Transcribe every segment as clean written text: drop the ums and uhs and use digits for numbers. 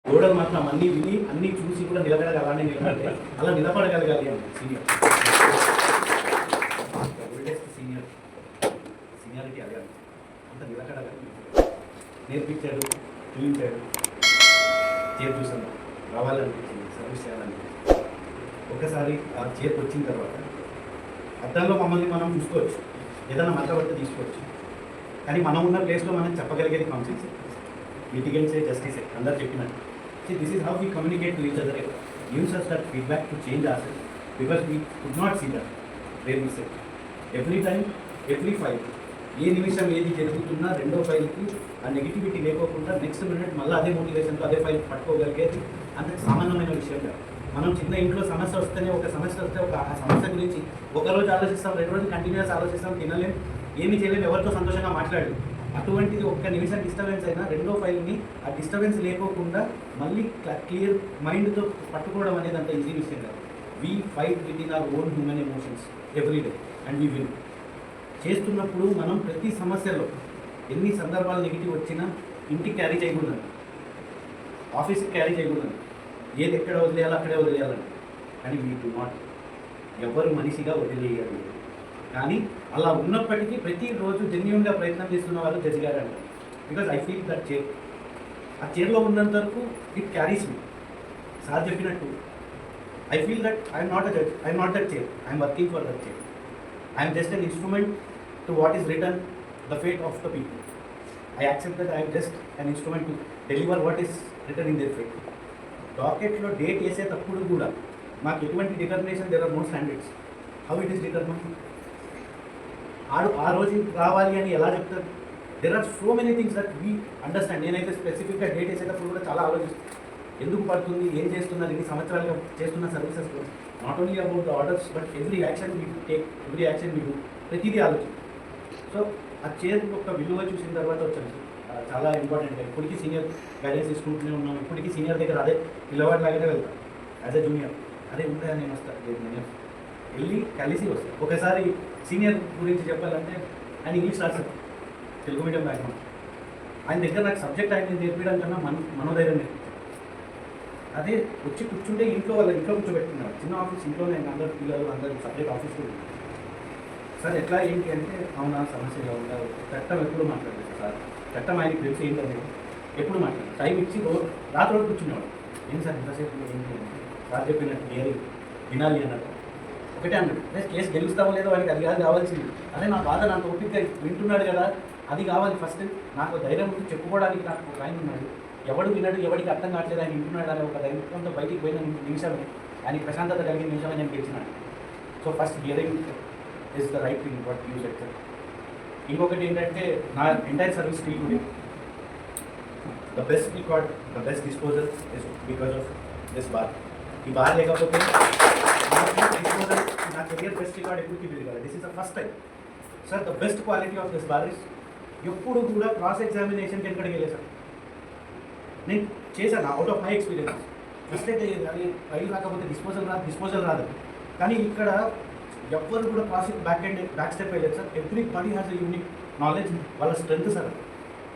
గోడలు మాత్రం అన్నీ విని అన్నీ చూసి కూడా నిలబడగలానే నిలబడితే అలా నిలబడగలగాలి అని సీనియర్ సీనియర్ సీనియారిటీ అడగాలి అంత నిలబడగలి నేర్పించాడు చూపించాడు చైర్ చూసాను రావాలనిపించింది సర్వీస్ చేయాలనిపించింది. ఒకసారి ఆ చైర్కి వచ్చిన తర్వాత అద్దంలో మమ్మల్ని మనం చూసుకోవచ్చు, ఏదైనా మాట్లాడితే తీసుకోవచ్చు, కానీ మనం ఉన్న ప్లేస్లో మనం చెప్పగలిగేది కాన్సెప్ట్స్ లిటిగెంట్సే జస్టిసే అందరు చెప్పినట్టు. See, this is how we communicate to each other. It gives us that feedback to change ourselves because we could not see that where we said. Every time, every file, ఏ నిమిషం ఏది జరుగుతున్నా రెండో ఫైల్కి ఆ negativity లేకోకుండా next minute మళ్ళీ అదే మోటివేషన్తో అదే file పట్టుకోగలిగేది అంత సామాన్యమైన విషయం కాదు. మనం చిన్న ఇంట్లో సమస్య వస్తేనే ఒక సమస్య వస్తే ఆ సమస్య గురించి ఒకరోజు ఆలోచిస్తాం, 2 రోజులు కంటిన్యూస్ ఆలోచిస్తాం, తినలేం, ఏమి చేయలేం, ఎవరితో సంతోషంగా మాట్లాడలేం. అటువంటిది ఒక్క నిమిషం డిస్టర్బెన్స్ అయినా రెండో ఫైల్ని ఆ డిస్టర్బెన్స్ లేకోకుండా మళ్ళీ క్లియర్ మైండ్తో పట్టుకోవడం అనేది అంత ఈజీ విషయం కాదు. We fight with in our own human emotions every day and we will. చేస్తున్నప్పుడు మనం ప్రతి సమస్యలో ఎన్ని సందర్భాలు నెగిటివ్ వచ్చినా ఇంటికి క్యారీ చేయకూడదు, ఆఫీస్కి క్యారీ చేయకూడదు, ఏది ఎక్కడ వదిలేయాలో అక్కడే వదిలేయాలని. కానీ వీ డు నాట్, ఎవరు మనిషిగా వదిలేయాలి. కానీ అలా ఉన్నప్పటికీ ప్రతిరోజు జెన్యూన్గా ప్రయత్నం చేస్తున్న వాళ్ళు జడ్జి గారు అంటారు. Because I feel that chair, ఆ చైర్లో ఉన్నంత వరకు ఇట్ క్యారీస్ మీ. సార్ చెప్పినట్టు I feel that I'm not a judge, I'm not that chair, I'm working for that chair. I'm just an instrument to what is return the fate of the people. I accept that I'm just an instrument to deliver what is return in their fate. డాకెట్లో date వేసేటప్పుడు కూడా మాకు ఎటువంటి determination, there are no standards. How it is determine? ఆ రోజు రావాలి అని ఎలా చెప్తారు? There are so many things that we understand. నేనైతే స్పెసిఫిక్గా డేట్ వేసేటప్పుడు కూడా చాలా ఆలోచిస్తాను, ఎందుకు పడుతుంది, ఏం చేస్తున్నారు, ఇన్ని సంవత్సరాలుగా చేస్తున్న services, not only about the orders but every action we take, every action we do, ప్రతిదీ ఆలోచన. సో ఆ చైర్ ఒక విలువ చూసిన తర్వాత వచ్చాను. చాలా ఇంపార్టెంట్. ఇప్పటికీ సీనియర్ గైడెన్స్ తీసుకుంటూనే ఉన్నాం, ఇప్పటికీ సీనియర్ దగ్గర అదే పిల్లవాడిలాగానే వెళ్తాను. యాజ్ ఎ జూనియర్ అదే ఉంటాయా, నేను వస్తాను, నేను వెళ్ళి కలిసి వస్తాను. ఒకసారి సీనియర్ గురించి చెప్పాలంటే ఆయన ఇంగ్లీష్ రాశారు, తెలుగు మీడియం బ్యాక్గ్రౌండ్. ఆయన దగ్గర నాకు సబ్జెక్ట్ ఆయన నేర్పించడం కన్నా మనోధైర్యం నేర్పించారు. అదే వచ్చి కూర్చుంటే ఇంట్లో వాళ్ళ ఇంట్లో కూర్చోబెట్టుకున్నారు, చిన్న ఆఫీస్, ఇంట్లోనే అందరు పిల్లలు అందరు సపరేట్ ఆఫీస్లో. సార్ ఎట్లా ఏంటి అంటే, అవునా సమస్య ఇలా ఉంటారు, చట్టం ఎప్పుడు మాట్లాడలేదు సార్, చట్టం ఆయనకి తెలిసి ఏంటంటే ఎప్పుడు మాట్లాడారు, టైం ఇచ్చి రాత్రి రోజు కూర్చునేవాడు. ఏం సార్ ఇంతసేపు ఏంటి అంటే, సార్ చెప్పినట్టు వినాలి అన్నట్టు ఒకటే అన్నాడు. కేసు గెలుస్తామో లేదో వాడికి అది కాదు కావాల్సింది. అదే నా బాధ నాకు ఓపికగా వింటున్నాడు కదా, అది కావాలి ఫస్ట్. నాకు ధైర్యం ఉంది చెప్పుకోవడానికి, నాకు ఒక ఆయన ఉన్నాడు, ఎవడు విన్నాడు, ఎవరికి అర్థం కావట్లేదు, ఆయన వింటున్నాడు అనే ఒక ధైర్యంతో బయటికి పోయిన నిమిషమే, ఆయనకి ప్రశాంతత కలిగిన నిమిషమే నేను గెలిచినాడు. So first hearing is the right thing what you said. ఇంకొకటి ఏంటంటే, నా entire service team today the best record, the best disposal is because of this bar. ఈ బార్ లేకపోతే నా కెరియర్ బెస్ట్ రికార్డ్ ఎప్పుడు తీయగలరు. This is the first time. Sir the best quality of this bar is ఎప్పుడు కూడా cross ఎగ్జామినేషన్కి ఎక్కడికి వెళ్ళే సార్ నేను చేశాను out of my experience. Mistake అయ్యేది, అది రైలు రాకపోతే డిస్పోజల్ రాదు. కానీ ఇక్కడ ఎవ్వరు కూడా క్రాస్ బ్యాక్ స్టెప్ వేయలేదు sir. Everybody has a unique knowledge, వాళ్ళ స్ట్రెంత్ సార్.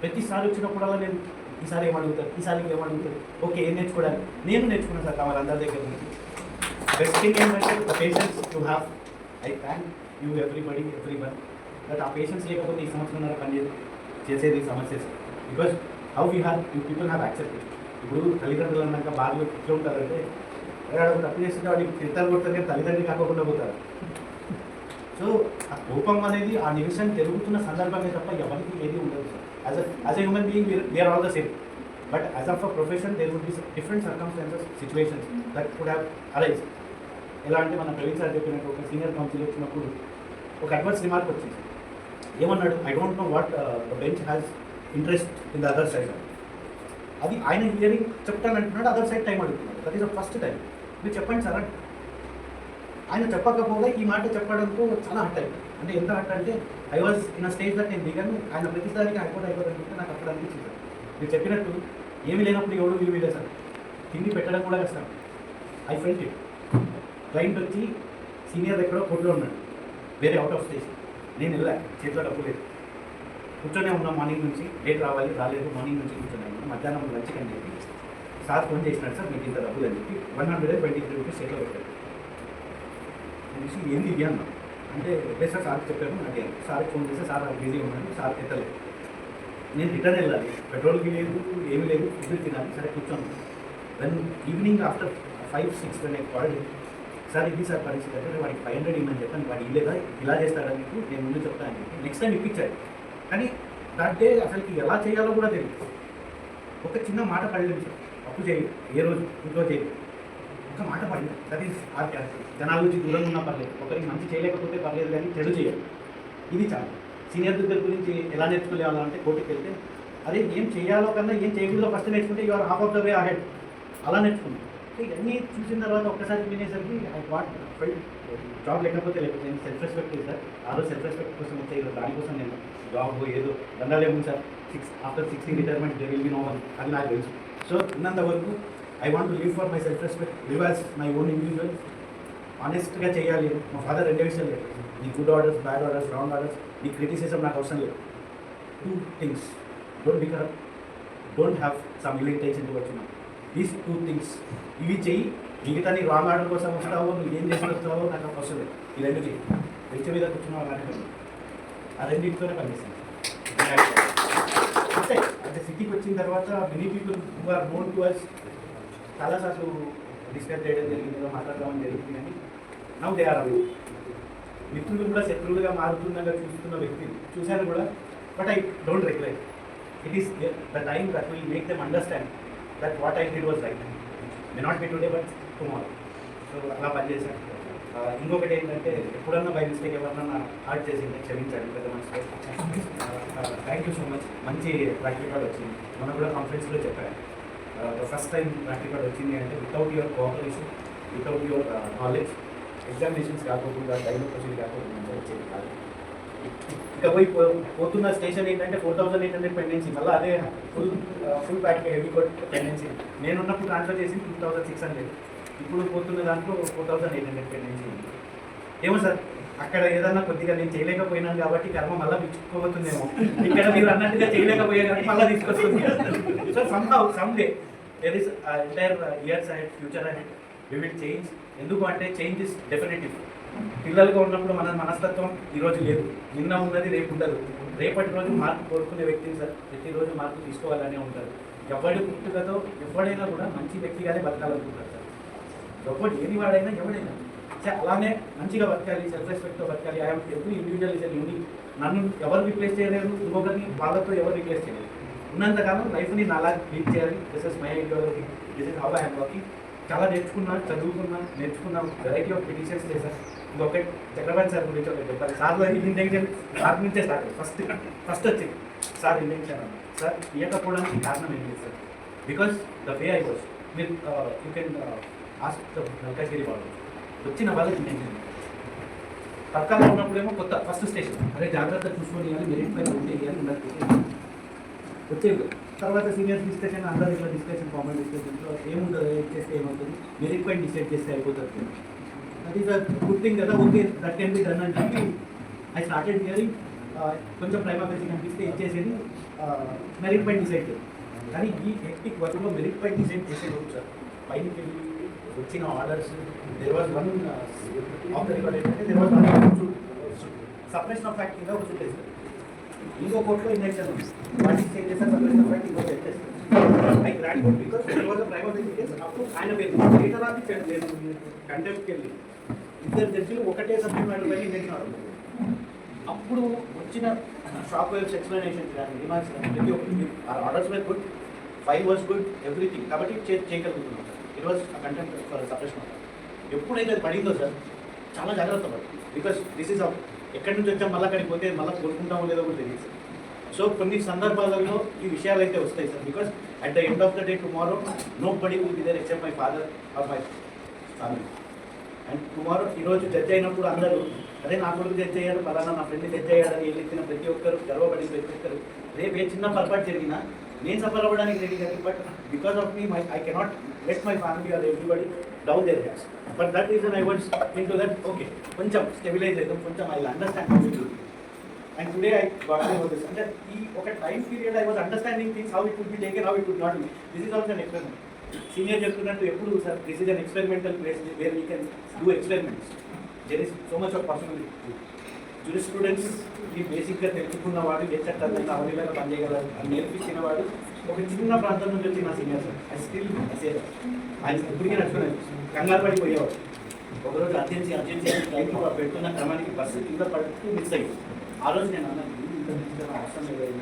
ప్రతిసారి వచ్చినప్పుడల్లా నేను ఈసారి ఏమడుగుతారు, ఈసారికి ఏమడుగుతారు, ఓకే ఏం నేర్చుకోవడానికి నేను నేర్చుకున్నాను సార్ వాళ్ళందరి దగ్గర నుంచి. బెస్ట్ థింగ్ ఏంటంటే the patience you have. I thank you everybody, every one. But ఆ పేషెన్స్ లేకపోతే ఈ సంవత్సరంన్నర పని చేసేది సమస్య sir. Because how we have you people have accepted. ఇప్పుడు తల్లిదండ్రులు అన్నాక బాగా ఎట్లా ఉంటారంటే, వాడు తప్పు చేస్తుంటే వాడికి తిట్టాలు కొడతారు కానీ తల్లిదండ్రులు కాకుండా పోతారు. సో ఆ కోపం అనేది ఆ నిమిషం జరుగుతున్న సందర్భమే తప్ప ఎవరికి ఏది ఉండదు sir. As a human being we're all the same. But as of a profession there would be different circumstances, situations that could have arise. ఎలా అంటే మన ప్రవీణ్ సార్ చెప్పినట్టు ఒక సీనియర్ కౌన్సిల్ వచ్చినప్పుడు ఒక అడ్వర్స్ రిమార్క్ వచ్చింది. ఏమన్నాడు, I don't know what the bench has interest in the other side. అది ఆయన హియరింగ్ చెప్తానంటున్నాడు, అదర్ సైడ్ టైం అడుగుతున్నాడు. That is the first time. మీరు చెప్పండి సార్ అంటే ఆయన చెప్పకపోగా ఈ మాట చెప్పడంతో చాలా హట్ అయింది. అంటే ఎంత హట్ అంటే, I was in a stage that నేను దిగాను. ఆయన ప్రతిసారికి అయిపోతే నాకు అక్కడ అనిపించింది. మీరు చెప్పినట్టు ఏమి లేనప్పుడు ఎవడు విలువ లేదు సార్. తిండి పెట్టడం కూడా కష్టం. I felt it. క్లయింట్ వచ్చి సీనియర్ ఎక్కడో కోర్టులో ఉన్నాడు, వేరే అవుట్ ఆఫ్ స్టేషన్. నేను వెళ్ళా, చేతిలో డబ్బు లేదు, కూర్చొనే ఉన్నాం. మార్నింగ్ నుంచి డేట్ రావాలి, రాలేదు. మార్నింగ్ నుంచి కూర్చొని ఉన్నాం. మధ్యాహ్నం లంచ్ అని చెప్పి సార్ ఫోన్ చేసినాడు సార్ మీకు ఇంత డబ్బులు అని చెప్పి 123 రూపీస్ చేతిలో పెట్టాడు. ఏంది ఇది అన్నా అంటే లేదు సార్ సార్కి చెప్పాను అంటే సార్కి ఫోన్ చేస్తే సార్ బిజీ ఉన్నాను సార్ ఎత్తలేదు. నేను రిటర్న్ వెళ్ళాలి, పెట్రోల్కి లేదు ఏమీ లేదు, ఫుడ్ తినాలి. సరే కూర్చోను. Then evening after 5-6 when I called sir ఇది సార్ పరిస్థితి అంటే వాడికి 500 ఇవ్వమని చెప్పాను, వాడు ఇల్లేదా ఇలా చేస్తాడని మీకు నేను ముందు చెప్తాను అని చెప్పి నెక్స్ట్ టైం ఇప్పించాడు. కానీ దట్ డే అసలుకి ఎలా చేయాలో కూడా తెలియదు. ఒక చిన్న మాట పడలేదు సార్, అప్పు చేయదు ఏ రోజు ఇంట్లో చేయదు, ఒక మాట పడింది. That is our character. జనాల నుంచి దూరంగా ఉన్నా పర్లేదు, ఒకరికి మంచి చేయలేకపోతే పర్లేదు కానీ చెడు చేయాలి. ఇది చాలా సీనియర్ దగ్గర గురించి ఎలా నేర్చుకోలేవాలంటే కోర్టుకి వెళ్తే అదే ఏం చేయాలో కన్నా ఏం చేయకూడదో ఫస్ట్ నేర్చుకుంటే your half of the way ahead అలా నేర్చుకున్నాను. ఇవన్నీ చూసిన తర్వాత ఒక్కసారి వినేసరికి ఐ వాట్ ఫెల్ట్ జాబ్ లేకపోతే నేను సెల్ఫ్ రెస్పెక్ట్ సార్. ఆ రోజు సెల్ఫ్ రెస్పెక్ట్ కోసం వచ్చే దానికోసం నేను జాబ్ ఏదో దండాలేము sir. After 60 retirement they will be no one అది నాకు తెలుసు. సో ఉన్నంత వరకు I want to live for my self respect, live as my own individual. ఆనెస్ట్గా చేయాలి. మా ఫాదర్ రెండే విషయాలు లేదు, నీ good orders, bad orders, wrong orders, నీ క్రిటిసిజం నాకు అవసరం లేదు. 2 things, don't be corrupt, don't have some ill intention towards you. These 2 things ఇవి చెయ్యి. మిగతా నీ రాంగ్ ఆర్డర్ కోసం వస్తావో నువ్వు ఏం చేసి వస్తావో నాకు అవసరం లేదు. ఈ రెండు చెయ్యి. వెచ్చ మీద కూర్చున్నావు అలానే ఆ రెండింటితోనే పనిచేస్తాను. అంటే అంటే సిటీకి వచ్చిన తర్వాత many people who are known to us చాలాసార్లు డిస్కస్ చేయడం జరిగింది, మాట్లాడడం జరిగింది. కానీ నౌ దే ఆర్ అవే. మిత్రులు కూడా శత్రువులుగా మారుతుండగా చూస్తున్న వ్యక్తిని చూశాను కూడా. But I don't regret. It is the time that will make them understand that what I did was right. May not be today but tomorrow. So అలా పనిచేశాను. ఇంకొకటి ఏంటంటే ఎప్పుడన్నా బై మిస్టేక్ ఎవరన్నా హార్ట్ చేసింది క్షమించండి పెద్ద మనసులో. Thank you so much. మంచి ట్రాక్ రికార్డ్ వచ్చింది. మనం కూడా కాన్ఫరెన్స్లో చెప్పాను. ఫస్ట్ టైం ట్రాక్ రికార్డ్ వచ్చింది అంటే without your cooperation, without your knowledge, examinations కాకుండా డైలోకేషన్ కాకుండా వచ్చేది కాదు. ఇక పోతున్న స్టేషన్ ఏంటంటే 4800 పెండెన్సీ, మళ్ళీ అదే ఫుల్ ప్యాక్ హెవీ కోట్ పెండెన్సీ. నేనున్నప్పుడు ట్రాన్స్ఫర్ చేసి 2600. ఇప్పుడు పోతున్న దాంట్లో 4800 పెండెన్సీ ఉంది. ఏమో సార్ అక్కడ ఏదన్నా కొద్దిగా నేను చేయలేకపోయినాను కాబట్టి కర్మ మళ్ళీ పిచ్చుకోబోతుందేమో. ఇక్కడ మీరు అన్నట్టుగా చేయలేకపోయే కాబట్టి మళ్ళీ తీసుకొస్తుంది. So some day there is entire years ahead, future ahead, we will change. ఎందుకు అంటే చేంజ్ ఇస్ డెఫినెటివ్. పిల్లలుగా ఉన్నప్పుడు మన మనస్తత్వం ఈరోజు లేదు, నిన్న ఉన్నది రేపు ఉండదు. రేపటి రోజు మార్పు కోరుకునే వ్యక్తిని సార్ ప్రతిరోజు మార్పు తీసుకోవాలనే ఉంటారు. ఎవరి పుట్టుకతో ఎవడైనా కూడా మంచి వ్యక్తిగానే బతకాలనుకుంటారు సార్. ఎవరు ఏది వాడైనా ఎవడైనా అలానే మంచిగా బతకాలి, సెల్ఫ్ రెస్పెక్ట్తో బతకాలి. I'm every individual is unique. నన్ను ఎవరు రిప్లేస్ చేయలేరు, ఇంకొకరిని వాళ్ళతో ఎవరు రిప్లేస్ చేయలేరు. ఉన్నంతకాలం లైఫ్ని నాలా లీడ్ చేయాలి. This is my ideology, this is how I am working. చాలా నేర్చుకున్నా వెరైటీ ఆఫ్ పిటిషన్స్ చేశాను. ఇంకొకటి చక్రవర్తి సార్ గురించి ఒకటి చెప్పాలి. సార్ ఇంటెన్షన్ సార్ నుంచే స్టార్ట్. ఫస్ట్ వచ్చింది సార్ ఇంటెన్షన్ సార్ ఇవ్వకపోవడానికి కారణం ఏంటి sir? Because the way I was మీరు యూ కెన్ ఆస్క్ నల్కాశ్గిరి వాళ్ళు వచ్చిన వాళ్ళకి ఇంటెన్షన్. పక్కన ఉన్నప్పుడేమో కొత్త ఫస్ట్ స్టేషన్ అదే జాగ్రత్త చూసుకొని ఇవ్వాలి, మెరిట్ పైన ఉంటే ఇవ్వాలి, ఉండదు వచ్చేది. తర్వాత సీనియర్స్ డిస్కషన్, అందరూ ఇట్లా డిస్కషన్, కామన్ డిస్కషన్లో ఏముంటుంది, చేస్తే ఏమవుతుంది, మెరిట్ పైన డిసైడ్ చేస్తే అయిపోతుంది. అది ఈజ్ అ గుడ్ థింగ్ కదా. Okay that can be done అని చెప్పి ఐ స్టార్టెడ్ హియరింగ్. కొంచెం ప్రైమా బేసి కనిపిస్తే ఇచ్చేసేది, మెరిట్ పైన డిసైడ్ చేయాలి. కానీ ఈ హెక్టిక్ వర్క్లో మెరిట్ పైన డిసైడ్ చేసేది సార్ పైనకి వెళ్ళి వచ్చిన orders there was one of the record ఏంటంటే there was one separation of fact కింద ఒక చూడలేదు సార్. ఇంకో కోర్టులో ఇంజక్షన్ ఉంది, వాటికి చేంజ్ చేస్తారు, సపరేషన్ ఆఫ్ ఫ్యాక్ట్ ఇంకో చేస్తారు. I grand court because there was a prima facie case. అప్పుడు ఆయన పేరు లేటర్ ఆఫ్ ఇచ్చాడు, నేను కంటెంప్ట్కి వెళ్ళి ఇద్దరు జడ్జిలు ఒకటే సబ్జెక్ట్ మ్యాటర్ పైన ఇంజక్షన్ అడుగుతారు. అప్పుడు వచ్చిన షాక్ వేవ్స్ ఎక్స్ప్లెనేషన్స్ కానీ రిమార్క్స్ కానీ ప్రతి ఒక్కటి orders were good, file was good, everything. కాబట్టి చేయగలుగుతున్నాం sir. It was contempt for separation of. ఎప్పుడైతే అది పడిందో సార్ చాలా జాగ్రత్త పడుతుంది. బికాస్ దిస్ ఈజ్ ఎక్కడి నుంచి వచ్చాం, మళ్ళీ అక్కడికి పోతే మళ్ళీ కోరుకుంటామో లేదో కూడా తెలియదు సార్. సో కొన్ని సందర్భాలలో ఈ విషయాలు అయితే వస్తాయి sir. Because at the end of the day tomorrow nobody will be there except my father or my family. And tomorrow ఈరోజు జడ్జ్ అయినప్పుడు అందరూ అదే నా కొడుకు జడ్జ్ అయ్యారు, పలానా నా ఫ్రెండ్ జడ్జ్ అయ్యాడని వెళ్ళిన ప్రతి ఒక్కరు గర్వపడిన ప్రతి ఒక్కరు రేపు ఏ చిన్న పొరపాటు జరిగినా నేను సఫర్ అవ్వడానికి రెడీ కానీ, but because of me I cannot let my family or everybody down there has. But that reason I want in to that okay కొంచెం స్టెబిలైజ్ అవుతాం, కొంచెం I understand how it will be. And today I got to know this. అంటే ఈ ఒక time period I was understanding things, how it would be taken, how it would not be. This is also an experiment. Senior చెప్తున్నట్టు ఎప్పుడు sir this is an experimental place where we can do experiments. There is so much of personal jurisprudence ఈ బేసిక్గా తెలుసుకున్న వాడు ఏ చట్టాలైనా అవలీలాగా పనిచేయగలరు అని నేర్పించిన వాడు ఒక చిన్న ప్రాంతం నుంచి వచ్చిన సీనియర్ సార్. ఐ స్టిల్ ఆయన ఇప్పటికే నచ్చుకున్నాను. కంగారు పడిపోయేవాడు. ఒకరోజు అర్జెన్సీ ట్రైన్లో పెడుతున్న క్రమానికి బస్సు కింద పడుతూ మిస్ అయ్యి ఆ రోజు నేను అన్నాను ఇంత అవసరం లేదు,